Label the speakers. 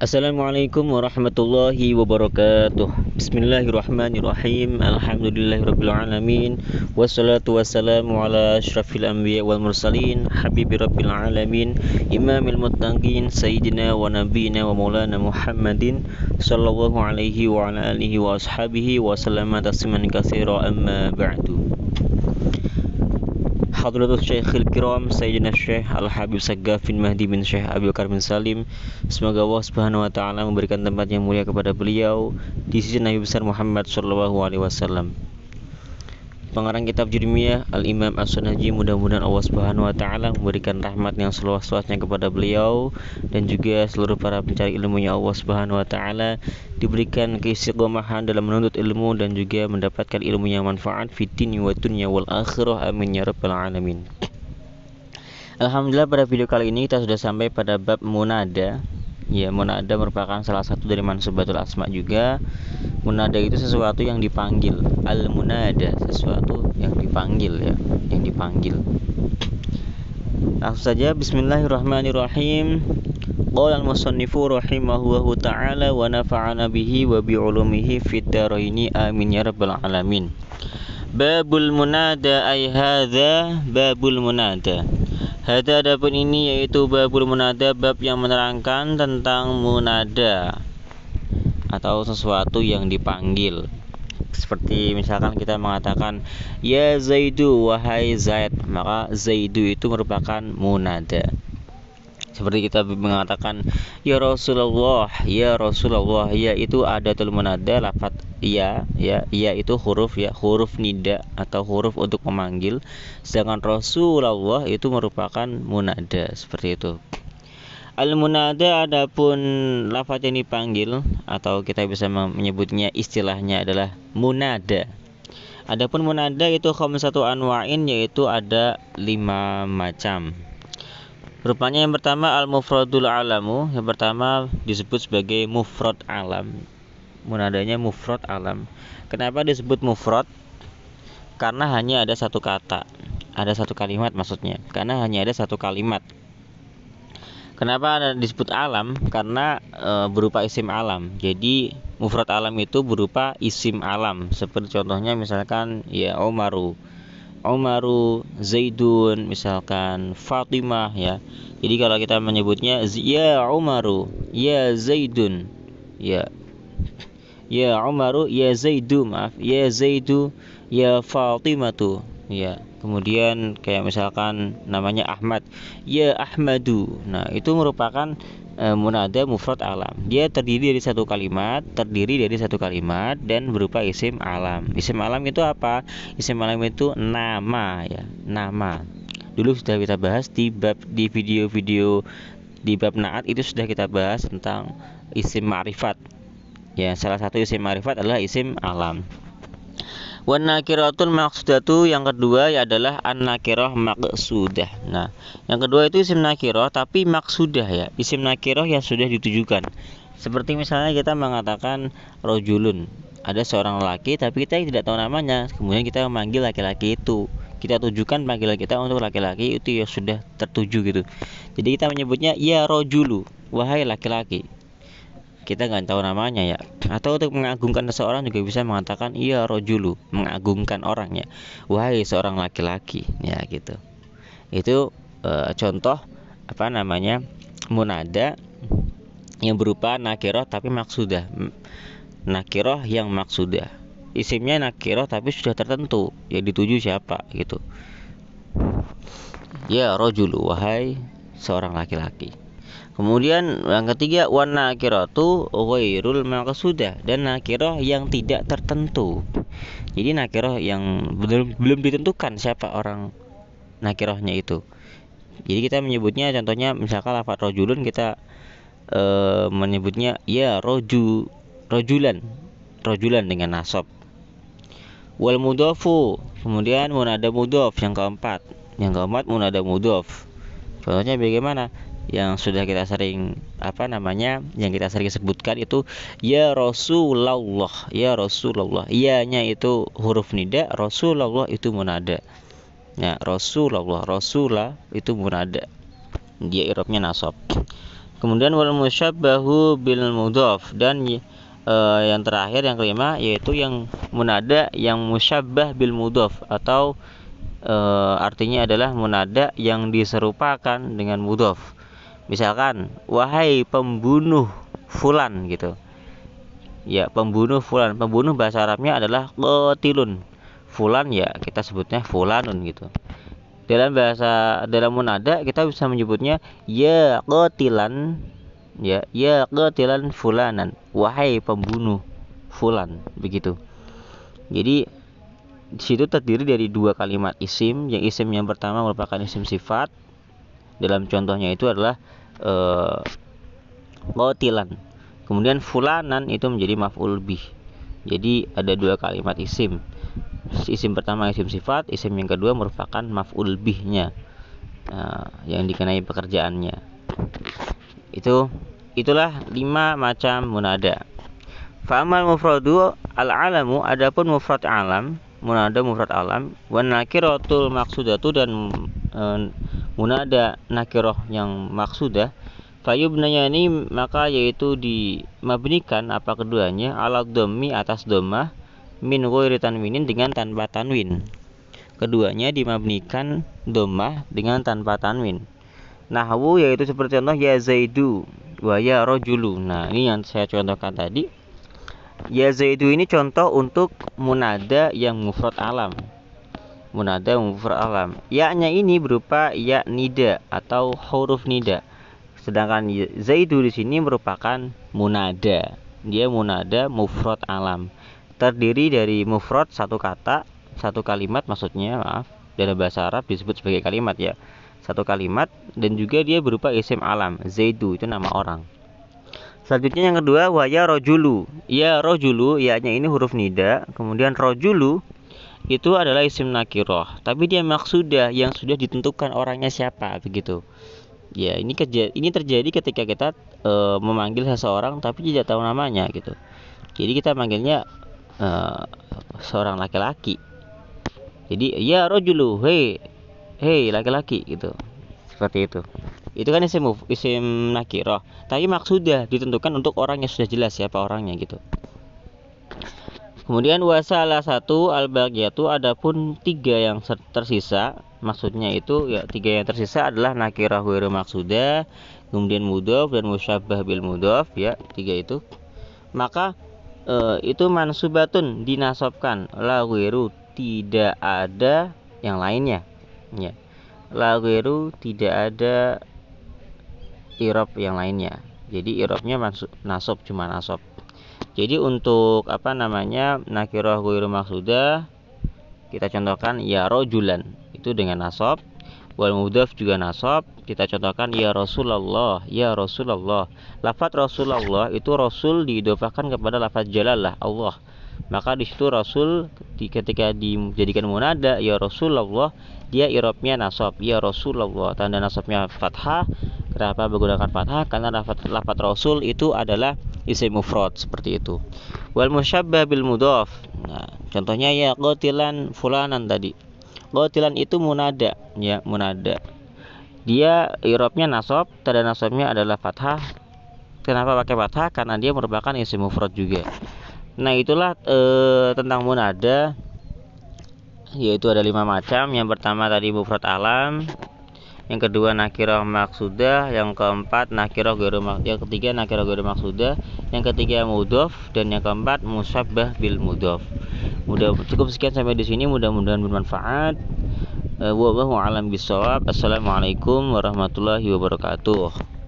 Speaker 1: Assalamualaikum warahmatullahi wabarakatuh. Bismillahirrahmanirrahim. Alhamdulillahirrabbilalamin. Wassalatu wassalamu ala asyrafil anbiya wal mursalin, habibi rabbil alamin, imamil muttaqin, sayyidina wa nabiyina wa maulana Muhammadin sallallahu alaihi wa ala alihi wa ashabihi wa sallama tasliman katsira, amma ba'du. Hadratus Syekhil Kiram Sayyidina Syekh Al-Habib Saggaf bin Mahdi bin Syekh Abdul Karim bin Salim, semoga Allah Subhanahu wa taala memberikan tempat yang mulia kepada beliau di sisi Nabi besar Muhammad sallallahu alaihi wasallam. Pengarang kitab Jurmiyah Al-Imam As-Sunaji, mudah-mudahan Allah Subhanahu wa taala memberikan rahmat yang seluas-luasnya kepada beliau dan juga seluruh para pencari ilmunya Allah Subhanahu wa taala, diberikan keistiqomahan dalam menuntut ilmu dan juga mendapatkan ilmu yang manfaat fid dini wa dunya wal akhirah, amin ya rabbal alamin. Alhamdulillah, pada video kali ini kita sudah sampai pada bab munada. Ya, munada merupakan salah satu dari mansubatul asma juga. Munada itu sesuatu yang dipanggil. Al-munada, sesuatu yang dipanggil, ya, yang dipanggil. Langsung saja, bismillahirrahmanirrahim. Qala al-musannifu rahimahullahu ta'ala wa nafa'ana bihi wa bi'ulumihi fid dharaini, amin ya rabbal alamin. Babul munada, ay hadza babul munada. Hadza, adapun ini yaitu babul munada, bab yang menerangkan tentang munada atau sesuatu yang dipanggil. Seperti misalkan kita mengatakan ya Zaidu, wahai Zaid, maka Zaidu itu merupakan munada. Seperti kita mengatakan ya Rasulullah, ya Rasulullah, ya itu adatul munada, lafaz ya itu huruf, ya, huruf nida atau huruf untuk memanggil, sedangkan Rasulullah itu merupakan munada, seperti itu. Al-munada adapun lafaz yang dipanggil, atau kita bisa menyebutnya istilahnya adalah munada. Adapun munada itu khamsatu anwa'in, yaitu ada 5 macam. Rupanya yang pertama al-mufradul alamu, yang pertama disebut sebagai mufrad alam. Munadanya mufrad alam. Kenapa disebut mufrad? Karena hanya ada satu kata, ada satu kalimat maksudnya. Karena hanya ada satu kalimat. Kenapa disebut alam? Karena berupa isim alam. Jadi mufrad alam itu berupa isim alam. Seperti contohnya misalkan ya Umaru, Zaidun, misalkan Fatimah, ya. Jadi kalau kita menyebutnya ya Umaru, ya Zaidun, ya Umaru, ya Zaidu, ya Zaidu, ya Fatimatu, ya. Kemudian kayak misalkan namanya Ahmad, ya Ahmadu. Nah, itu merupakan munada mufrad alam. Dia terdiri dari satu kalimat dan berupa isim alam. Isim alam itu apa? Isim alam itu nama, ya, nama. Dulu sudah kita bahas di video-video di bab naat, itu sudah kita bahas tentang isim ma'rifat. Ya, salah satu isim ma'rifat adalah isim alam. Wan nakiratul maqsudatu, yang kedua adalah an-nakirah maqsudah. Nah, yang kedua itu isim nakirah tapi maqsudah, ya, isim nakirah yang sudah ditujukan. Seperti misalnya kita mengatakan rojulun, ada seorang laki tapi kita tidak tahu namanya, kemudian kita memanggil laki-laki itu. Kita tujukan panggilan kita untuk laki-laki itu yang sudah tertuju gitu. Jadi kita menyebutnya ya rojulu, wahai laki-laki. Kita nggak tahu namanya, ya. Atau untuk mengagungkan seseorang juga bisa mengatakan iya rojulu, mengagungkan orang, ya, wahai seorang laki-laki, ya, gitu. Itu contoh munada yang berupa nakirah tapi maksudah. Nakirah yang maksudah, isimnya nakirah tapi sudah tertentu, ya, dituju siapa gitu. Ya rojulu, wahai seorang laki-laki. Kemudian yang ketiga wan nakiratu ghairul maqsudah, dan nakirah yang tidak tertentu. Jadi nakirah yang belum ditentukan siapa orang nakirahnya itu. Jadi kita menyebutnya, contohnya misalkan lafaz rojulun, kita menyebutnya ya rojulan dengan nasab. Wal mudhafu, kemudian munada mudhaf yang keempat munada mudhaf. Contohnya bagaimana? Yang sudah kita sering yang kita sering sebutkan itu ya Rasulullah, nya itu huruf nida, Rasulullah itu munada. Ya, Rasulullah itu munada, dia i'rabnya nasab. Kemudian wal musyabbahu bil mudhaf, dan yang terakhir yang kelima yaitu yang munada yang musyabbah bil mudhaf, atau artinya adalah munada yang diserupakan dengan mudhaf. Misalkan wahai pembunuh fulan gitu. Ya, pembunuh fulan. Pembunuh bahasa Arabnya adalah qatilun. Fulan ya kita sebutnya fulanun gitu. Dalam munada kita bisa menyebutnya ya qatilan, ya qatilan fulanan, wahai pembunuh fulan, begitu. Jadi di situ terdiri dari dua kalimat isim. Yang isim yang pertama merupakan isim sifat. Dalam contohnya itu adalah qatilan. Kemudian fulanan itu menjadi maf'ul bih. Jadi ada dua kalimat isim. Isim pertama isim sifat, isim yang kedua merupakan maf'ul bihnya, yang dikenai pekerjaannya. Itulah 5 macam munada. Fa'amal mufradu al-alamu, adapun mufrad alam, munada mufrad alam, wan nakiratul maksudatu, dan munada nakirah yang maksudah, fayubnanya ini maka yaitu dimabnikan apa keduanya ala dhammi atas dhammah, min ghairi tanwinin dengan tanpa tanwin. Keduanya dimabnikan dhammah dengan tanpa tanwin. Nahwu yaitu seperti contoh ya zaidu wa ya rajulu. Nah, ini yang saya contohkan tadi. Ya zaidu ini contoh untuk munada yang mufrad alam. Munada mufrad alam. Ya-nya ini berupa ya nida atau huruf nida. Sedangkan zaidu di sini merupakan munada. Dia munada mufrad alam. Terdiri dari mufrad satu kata, satu kalimat maksudnya, dalam bahasa Arab disebut sebagai kalimat ya. Satu kalimat, dan juga dia berupa isim alam. Zaidu itu nama orang. Selanjutnya yang kedua wa ya rajulu. Ya rajulu, ya-nya ini huruf nida. Kemudian rajulu itu adalah isim nakirah, tapi dia maksudah yang sudah ditentukan orangnya siapa, begitu. Ya, ini terjadi ketika kita memanggil seseorang tapi tidak tahu namanya gitu. Jadi kita manggilnya seorang laki-laki. Jadi ya rajulu, hei laki-laki gitu. Seperti itu. Itu kan isim nakirah, tapi maksudah ditentukan untuk orang yang sudah jelas siapa orangnya gitu. Kemudian wasalah satu al-baqiyatu, adapun 3 yang tersisa, maksudnya itu ya 3 yang tersisa adalah nakirah ghairu maksudah, kemudian mudhaf dan musyabbah bil mudhaf, ya 3 itu. Maka itu mansubatun, dinasabkan, la ghairu, tidak ada yang lainnya, ya. La ghairu, tidak ada i'rab yang lainnya. Jadi i'rabnya nasab, cuma nasab. Jadi untuk nakirah ghairu maksudah kita contohkan ya rajulan itu dengan nasab, wal mudhaf juga nasab. Kita contohkan ya Rasulullah, ya Rasulullah. Lafaz Rasulullah itu rasul diidhofahkan kepada lafaz jalalah Allah. Maka di situ rasul ketika dijadikan munada ya Rasulullah, dia i'rabnya nasab, ya Rasulullah. Tanda nasabnya fathah. Kenapa menggunakan fathah? Karena lafaz rasul itu adalah isim mufrad, seperti itu. Wal musyabbah bil mudhaf. Nah, contohnya ya qatilan fulanan tadi. Qatilan itu munada, ya munada. Dia i'rabnya nasab, tanda nasabnya adalah fathah. Kenapa pakai fathah? Karena dia merupakan isim mufrad juga. Nah, itulah tentang munada, yaitu ada 5 macam. Yang pertama tadi mufrad alam, yang kedua nakirah maksudah, yang keempat nakirah ghairu maksudah, yang ketiga nakirah ghairu maksudah, yang ketiga mudhaf, dan yang keempat musyabbah bil mudhaf. Cukup sekian sampai di sini, mudah-mudahan bermanfaat. Wallahu a'lam bishawab. Assalamualaikum warahmatullahi wabarakatuh.